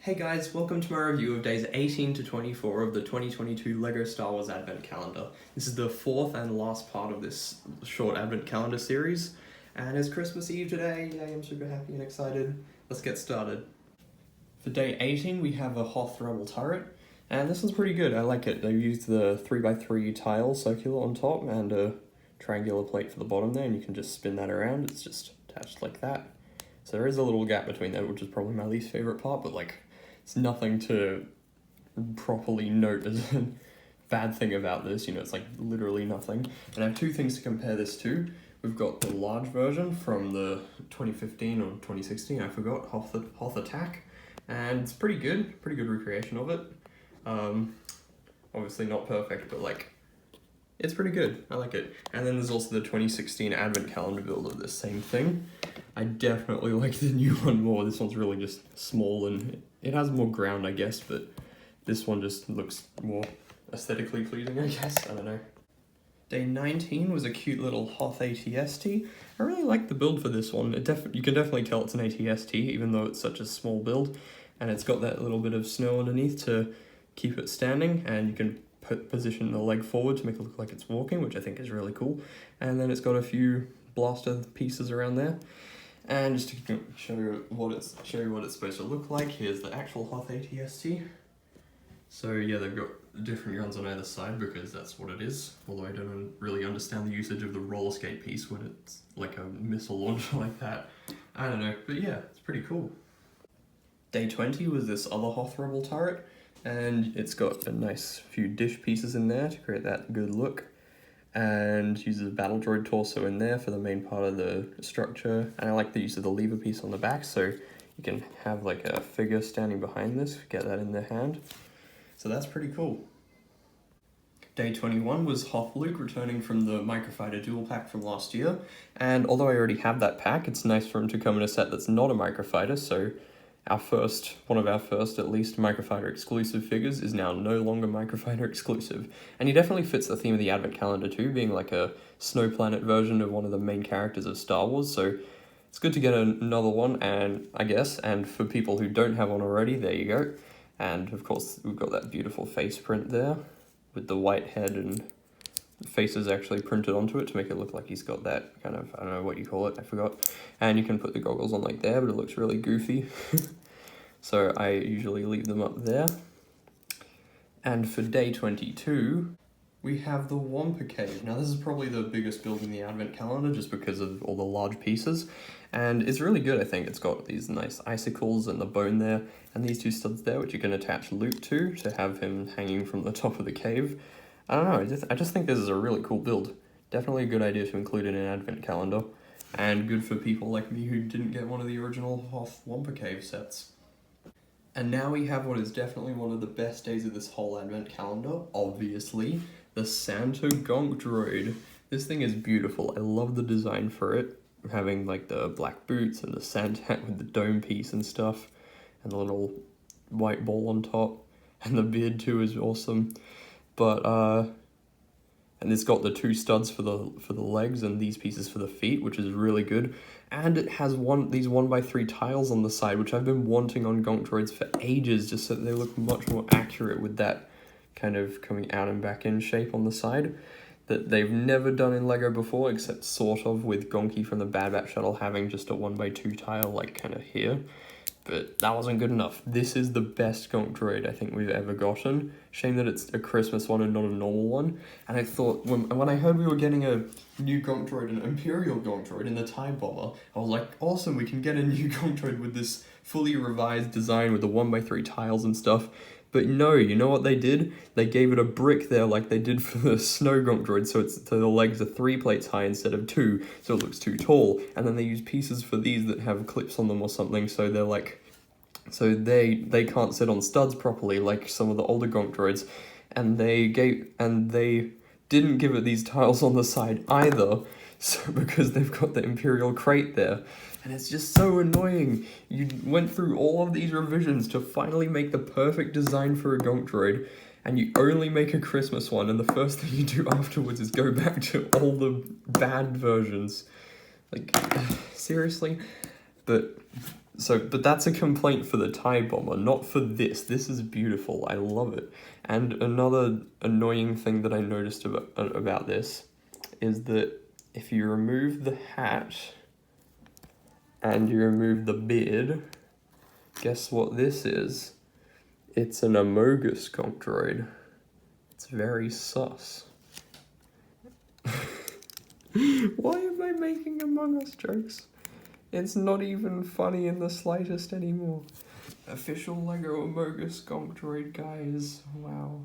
Hey guys, welcome to my review of days 18 to 24 of the 2022 LEGO Star Wars Advent Calendar. This is the fourth and last part of this short Advent Calendar series, and it's Christmas Eve today. Yay, I'm super happy and excited. Let's get started. For day 18 we have a Hoth Rebel turret, and this one's pretty good. I like it. They used the 3x3 tile circular on top and a triangular plate for the bottom there, and you can just spin that around. It's just attached like that. So there is a little gap between that, which is probably my least favorite part, but it's nothing to properly note as a bad thing about this, it's like literally nothing. And I have two things to compare this to. We've got the large version from the 2015 or 2016, I forgot, Hoth Attack, and it's pretty good recreation of it. Obviously not perfect, but it's pretty good. I like it. And then there's also the 2016 Advent Calendar build of the same thing. I definitely like the new one more. This one's really just small and it has more ground, I guess, but this one just looks more aesthetically pleasing, I guess. I don't know. Day 19 was a cute little Hoth ATST. I really like the build for this one. You can definitely tell it's an ATST, even though it's such a small build. And it's got that little bit of snow underneath to keep it standing, and you can position the leg forward to make it look like it's walking, which I think is really cool. And then it's got a few blaster pieces around there. And just to show you what it's supposed to look like, here's the actual Hoth ATST. So yeah, they've got different guns on either side because that's what it is. Although I don't really understand the usage of the roller skate piece when it's like a missile launcher like that. I don't know, but yeah, it's pretty cool. Day 20 was this other Hoth Rebel turret, and it's got a nice few dish pieces in there to create that good look. And uses a battle droid torso in there for the main part of the structure. And I like the use of the lever piece on the back, so you can have like a figure standing behind this, get that in their hand. So that's pretty cool. Day 21 was Hoth Luke returning from the Microfighter dual pack from last year. And although I already have that pack, it's nice for him to come in a set that's not a Microfighter, so one of our first at least Microfighter exclusive figures is now no longer Microfighter exclusive. And he definitely fits the theme of the Advent Calendar too, being like a snow planet version of one of the main characters of Star Wars, so it's good to get another one, and for people who don't have one already, there you go. And of course we've got that beautiful face print there, with the white head and the faces actually printed onto it to make it look like he's got that kind of, I don't know what you call it, I forgot. And you can put the goggles on like there, but it looks really goofy. So I usually leave them up there. And for day 22, we have the Wampa Cave. Now this is probably the biggest build in the Advent Calendar just because of all the large pieces. And it's really good, I think. It's got these nice icicles and the bone there, and these two studs there, which you can attach Luke to have him hanging from the top of the cave. I don't know, I just think this is a really cool build. Definitely a good idea to include in an Advent Calendar. And good for people like me who didn't get one of the original Hoth Wampa Cave sets. And now we have what is definitely one of the best days of this whole Advent Calendar, obviously, the Santa GONK droid. This thing is beautiful. I love the design for it, having like the black boots and the Santa hat with the dome piece and stuff, and the little white ball on top, and the beard too is awesome. But and it's got the two studs for the legs and these pieces for the feet, which is really good. And it has these 1x3 tiles on the side, which I've been wanting on GONK droids for ages, just so that they look much more accurate with that kind of coming out and back in shape on the side that they've never done in LEGO before, except sort of with Gonky from the Bad Batch shuttle having just a 1x2 tile like kind of here. But that wasn't good enough. This is the best GONK droid I think we've ever gotten. Shame that it's a Christmas one and not a normal one. And I thought, when I heard we were getting a new GONK droid, an Imperial GONK droid in the TIE Bomber, I was like, awesome, we can get a new GONK droid with this fully revised design with the 1x3 tiles and stuff. But no, you know what they did? They gave it a brick there like they did for the Snow GONK droid, so the legs are 3 plates high instead of 2, so it looks too tall. And then they use pieces for these that have clips on them or something, so they're like, so they can't sit on studs properly like some of the older GONK droids. And they didn't give it these tiles on the side either, so because they've got the Imperial crate there. And it's just so annoying. You went through all of these revisions to finally make the perfect design for a GONK droid, and you only make a Christmas one, and the first thing you do afterwards is go back to all the bad versions. Like, seriously? But So, but that's a complaint for the Tie Bomber, not for this. This is beautiful. I love it. And another annoying thing that I noticed about this is that if you remove the hat and you remove the beard, guess what this is? It's an Amogus Gonk droid. It's very sus. Why am I making Among Us jokes? It's not even funny in the slightest anymore. Official Lego Amogus Gonk droid, guys. Wow.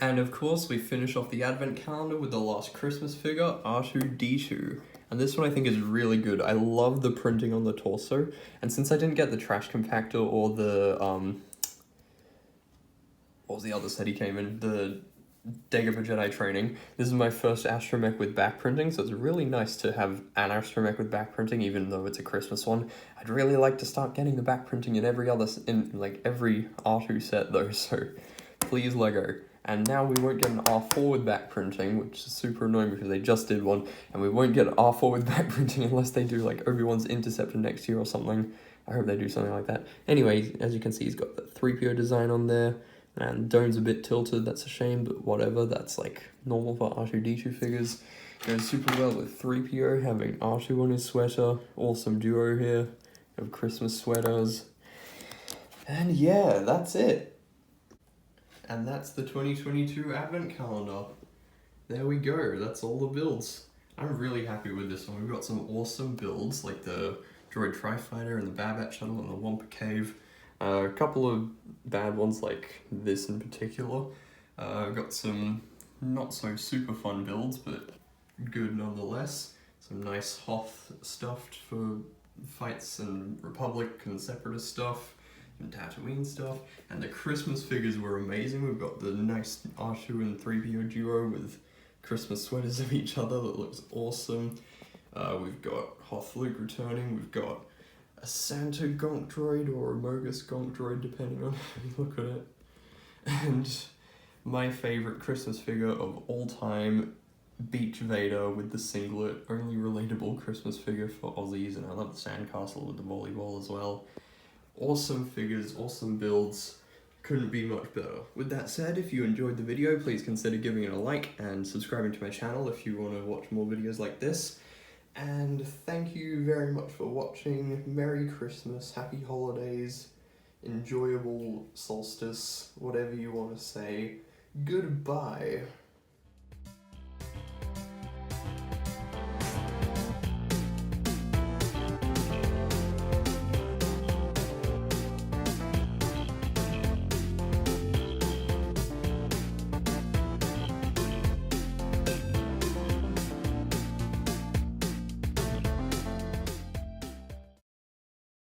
And of course, we finish off the advent calendar with the last Christmas figure, R2-D2. And this one I think is really good. I love the printing on the torso. And since I didn't get the trash compactor or the, what was the other set he came in? The Dagobah Jedi training. This is my first astromech with back printing, so it's really nice to have an astromech with back printing, even though it's a Christmas one. I'd really like to start getting the back printing in every R2 set though, so please Lego. And now we won't get an R4 with back printing, which is super annoying because they just did one, and we won't get an R4 with back printing unless they do like Obi-Wan's Interceptor next year or something. I hope they do something like that. Anyway, as you can see, he's got the 3PO design on there. And dome's a bit tilted, that's a shame, but whatever, that's like normal for R2-D2 figures. Goes super well with 3PO, having R2 on his sweater, awesome duo here of Christmas sweaters. And yeah, that's it. And that's the 2022 Advent Calendar. There we go, that's all the builds. I'm really happy with this one. We've got some awesome builds, like the Droid Tri-Fighter and the Babat Shuttle and the Wampa Cave. A couple of bad ones like this in particular. Got some not so super fun builds, but good nonetheless. Some nice Hoth stuffed for fights and Republic and Separatist stuff, and Tatooine stuff. And the Christmas figures were amazing. We've got the nice R2 and 3PO duo with Christmas sweaters of each other that looks awesome. We've got Hoth Luke returning. We've got a Santa Gonk droid or a Amogus Gonk droid, depending on how you look at it. And my favourite Christmas figure of all time, Beach Vader with the singlet, only relatable Christmas figure for Aussies, and I love the sandcastle with the volleyball as well. Awesome figures, awesome builds, couldn't be much better. With that said, if you enjoyed the video, please consider giving it a like and subscribing to my channel if you want to watch more videos like this. And thank you very much for watching. Merry Christmas, happy holidays, enjoyable solstice, whatever you want to say. Goodbye.